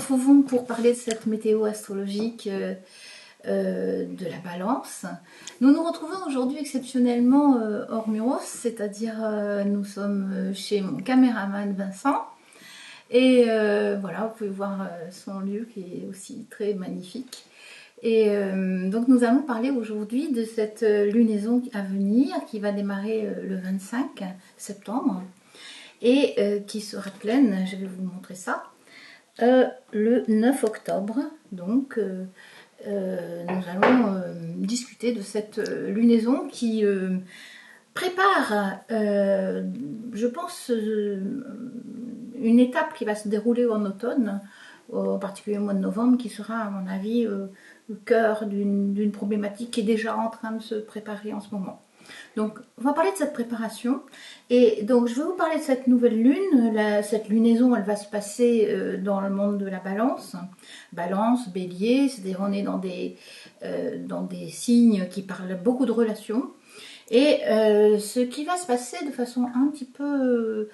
retrouvons pour parler de cette météo astrologique de la Balance. Nous nous retrouvons aujourd'hui exceptionnellement hors Muros, c'est-à-dire nous sommes chez mon caméraman Vincent. Et voilà, vous pouvez voir son lieu qui est aussi très magnifique. Et donc nous allons parler aujourd'hui de cette lunaison à venir qui va démarrer le 25 septembre et qui sera pleine, je vais vous montrer ça, le 9 octobre. Donc nous allons discuter de cette lunaison qui prépare, je pense, une étape qui va se dérouler en automne, en particulier au mois de novembre, qui sera à mon avis le cœur d'une problématique qui est déjà en train de se préparer en ce moment. Donc on va parler de cette préparation, et donc je vais vous parler de cette nouvelle lune. Cette lunaison, elle va se passer dans le monde de la Balance, Balance, Bélier, c'est-à-dire on est dans des signes qui parlent beaucoup de relations. Et ce qui va se passer de façon un petit peu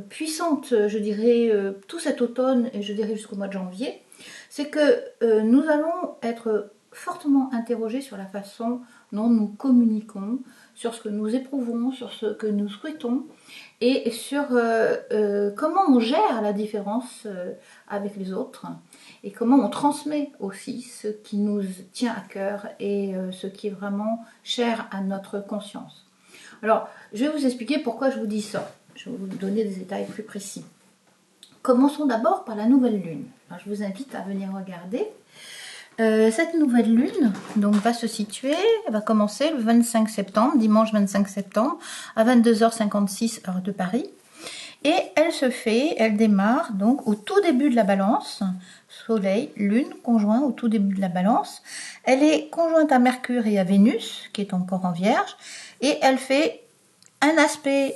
puissante, je dirais, tout cet automne, et je dirais jusqu'au mois de janvier, c'est que nous allons être fortement interrogés sur la façon dont nous communiquons, sur ce que nous éprouvons, sur ce que nous souhaitons, et sur comment on gère la différence avec les autres, et comment on transmet aussi ce qui nous tient à cœur et ce qui est vraiment cher à notre conscience. Alors, je vais vous expliquer pourquoi je vous dis ça. Je vais vous donner des détails plus précis. Commençons d'abord par la nouvelle lune. Alors, je vous invite à venir regarder. Cette nouvelle lune donc, va se situer, elle va commencer le 25 septembre, dimanche 25 septembre, à 22h56 heure de Paris. Et elle démarre donc au tout début de la Balance, Soleil, Lune, conjoint au tout début de la Balance. Elle est conjointe à Mercure et à Vénus, qui est encore en Vierge, et elle fait un aspect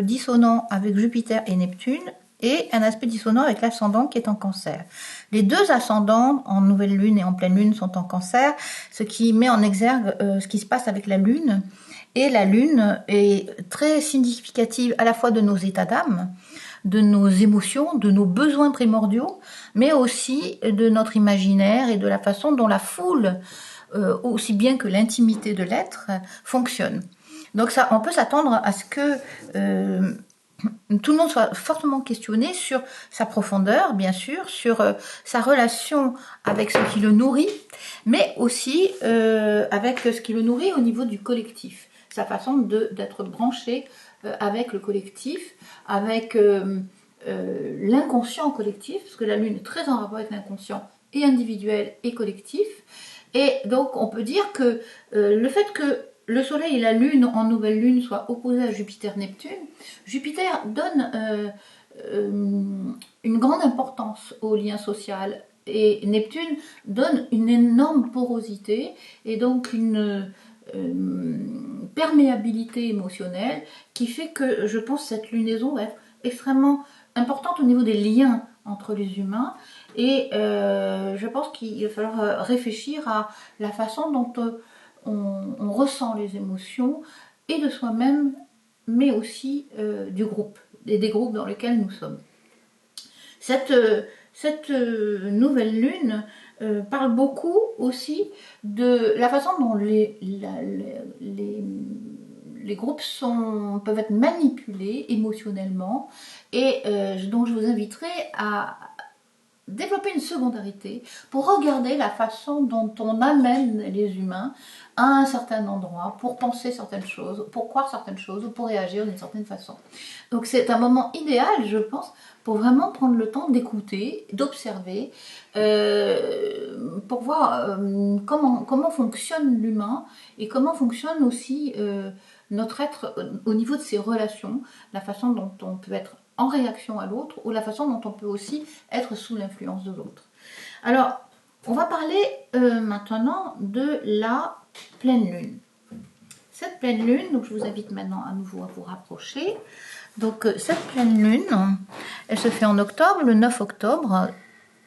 dissonant avec Jupiter et Neptune, et un aspect dissonant avec l'ascendant qui est en Cancer. Les deux ascendants, en nouvelle lune et en pleine lune, sont en Cancer, ce qui met en exergue ce qui se passe avec la Lune. Et la Lune est très significative à la fois de nos états d'âme, de nos émotions, de nos besoins primordiaux, mais aussi de notre imaginaire et de la façon dont la foule, aussi bien que l'intimité de l'être, fonctionne. Donc ça, on peut s'attendre à ce que tout le monde soit fortement questionné sur sa profondeur, bien sûr, sur sa relation avec ce qui le nourrit, mais aussi avec ce qui le nourrit au niveau du collectif. Sa façon d'être branché avec le collectif, avec l'inconscient collectif, parce que la Lune est très en rapport avec l'inconscient et individuel et collectif. Et donc on peut dire que le fait que le Soleil et la Lune en nouvelle Lune soient opposés à Jupiter-Neptune, Jupiter donne une grande importance au lien social, et Neptune donne une énorme porosité et donc une perméabilité émotionnelle qui fait que je pense que cette lunaison va être extrêmement importante au niveau des liens entre les humains, et je pense qu'il va falloir réfléchir à la façon dont on ressent les émotions, et de soi-même, mais aussi du groupe, et des groupes dans lesquels nous sommes. Cette nouvelle lune parle beaucoup aussi de la façon dont les groupes peuvent être manipulés émotionnellement, et donc je vous inviterai à développer une secondarité pour regarder la façon dont on amène les humains à un certain endroit pour penser certaines choses, pour croire certaines choses ou pour réagir d'une certaine façon. Donc c'est un moment idéal, je pense, pour vraiment prendre le temps d'écouter, d'observer, pour voir comment fonctionne l'humain et comment fonctionne aussi notre être au niveau de ses relations, la façon dont on peut être en réaction à l'autre, ou la façon dont on peut aussi être sous l'influence de l'autre. Alors, on va parler maintenant de la pleine lune. Cette pleine lune, donc je vous invite maintenant à nouveau à vous rapprocher. Donc cette pleine lune, elle se fait en octobre, le 9 octobre,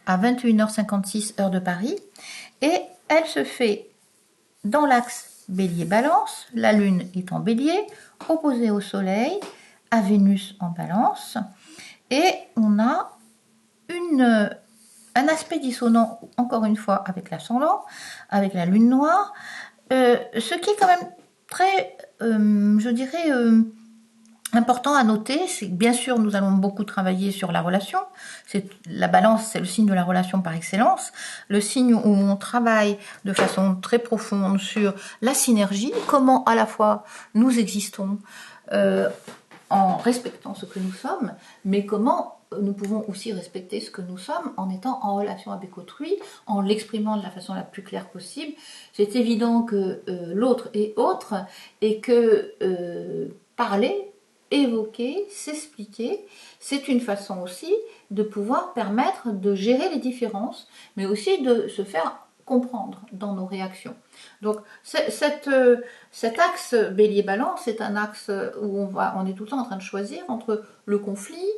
à 21h56 heure de Paris, et elle se fait dans l'axe Bélier-Balance. La lune est en Bélier, opposée au Soleil, à Vénus en Balance, et on a un aspect dissonant, encore une fois, avec l'ascendant, avec la lune noire, ce qui est quand même très, je dirais, important à noter, c'est que bien sûr, nous allons beaucoup travailler sur la relation. La balance, c'est le signe de la relation par excellence. Le signe où on travaille de façon très profonde sur la synergie, comment à la fois nous existons en respectant ce que nous sommes, mais comment nous pouvons aussi respecter ce que nous sommes en étant en relation avec autrui, en l'exprimant de la façon la plus claire possible. C'est évident que l'autre est autre et que parler, évoquer, s'expliquer, c'est une façon aussi de pouvoir permettre de gérer les différences, mais aussi de se faire comprendre dans nos réactions. Donc cet axe bélier-balance, c'est un axe où on est tout le temps en train de choisir entre le conflit,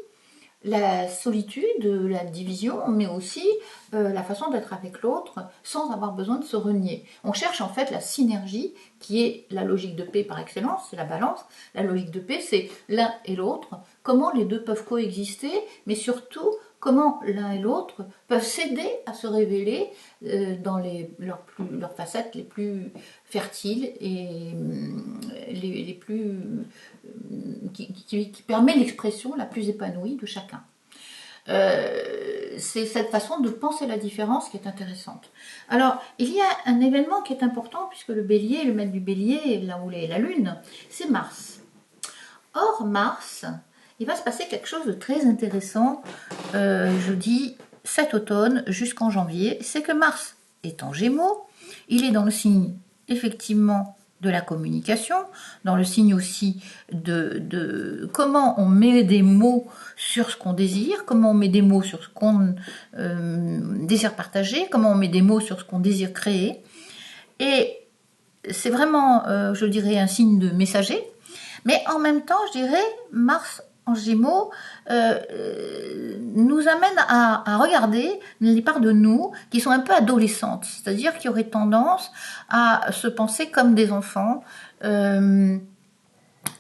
la solitude, la division, mais aussi la façon d'être avec l'autre sans avoir besoin de se renier. On cherche en fait la synergie qui est la logique de paix par excellence, c'est la balance. La logique de paix, c'est l'un et l'autre, comment les deux peuvent coexister, mais surtout comment l'un et l'autre peuvent s'aider à se révéler dans leurs facettes les plus fertiles et les plus qui permet l'expression la plus épanouie de chacun. C'est cette façon de penser la différence qui est intéressante. Alors, il y a un événement qui est important, puisque le bélier, le maître du bélier, là où est la lune, c'est Mars. Or, Mars, il va se passer quelque chose de très intéressant, je dis cet automne jusqu'en janvier, c'est que Mars est en Gémeaux, il est dans le signe, effectivement, de la communication, dans le signe aussi de comment on met des mots sur ce qu'on désire, comment on met des mots sur ce qu'on désire partager, comment on met des mots sur ce qu'on désire créer. Et c'est vraiment, je dirais, un signe de messager, mais en même temps, je dirais, Mars en Gémeaux nous amène à regarder les parts de nous qui sont un peu adolescentes, c'est-à-dire qui auraient tendance à se penser comme des enfants en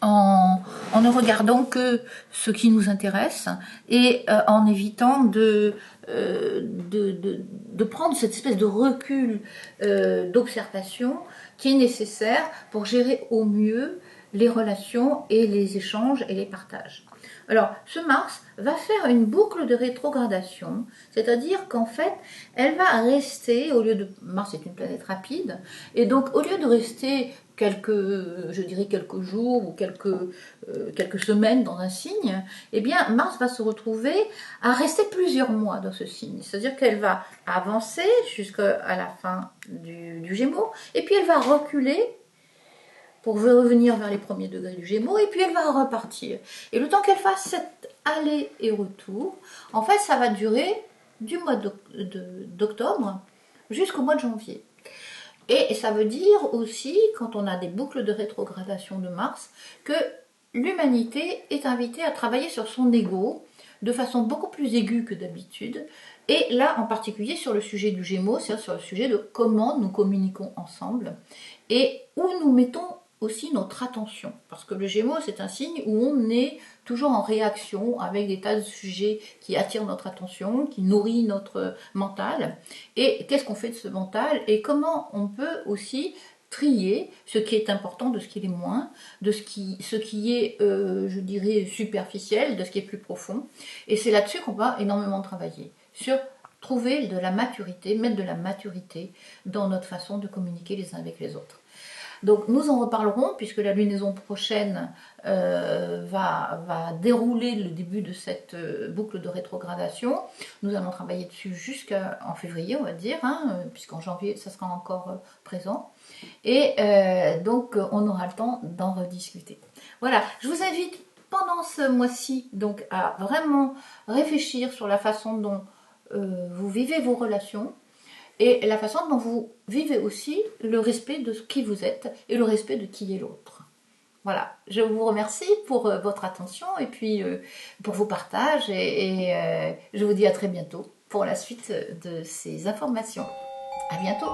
ne regardant que ce qui nous intéresse et en évitant de prendre cette espèce de recul d'observation qui est nécessaire pour gérer au mieux les relations et les échanges et les partages. Alors, ce Mars va faire une boucle de rétrogradation, c'est-à-dire qu'en fait, elle va rester, au lieu de... Mars est une planète rapide, et donc au lieu de rester quelques jours ou quelques semaines dans un signe, eh bien, Mars va se retrouver à rester plusieurs mois dans ce signe. C'est-à-dire qu'elle va avancer jusqu'à la fin du Gémeaux, et puis elle va reculer pour revenir vers les premiers degrés du Gémeaux, et puis elle va repartir. Et le temps qu'elle fasse cet aller et retour, en fait, ça va durer du mois d'octobre jusqu'au mois de janvier. Et ça veut dire aussi, quand on a des boucles de rétrogradation de Mars, que l'humanité est invitée à travailler sur son ego de façon beaucoup plus aiguë que d'habitude. Et là, en particulier sur le sujet du Gémeaux, c'est-à-dire sur le sujet de comment nous communiquons ensemble et où nous mettons aussi notre attention. Parce que le Gémeaux, c'est un signe où on est toujours en réaction avec des tas de sujets qui attirent notre attention, qui nourrissent notre mental. Et qu'est-ce qu'on fait de ce mental et comment on peut aussi trier ce qui est important de ce qui est moins, de ce qui est, je dirais, superficiel, de ce qui est plus profond. Et c'est là-dessus qu'on va énormément travailler, sur trouver de la maturité, mettre de la maturité dans notre façon de communiquer les uns avec les autres. Donc nous en reparlerons puisque la lunaison prochaine va dérouler le début de cette boucle de rétrogradation. Nous allons travailler dessus jusqu'en février, on va dire, puisqu'en janvier ça sera encore présent. Et donc on aura le temps d'en rediscuter. Voilà, je vous invite pendant ce mois-ci donc à vraiment réfléchir sur la façon dont vous vivez vos relations, et la façon dont vous vivez aussi le respect de qui vous êtes et le respect de qui est l'autre. Voilà, je vous remercie pour votre attention et puis pour vos partages et je vous dis à très bientôt pour la suite de ces informations. À bientôt.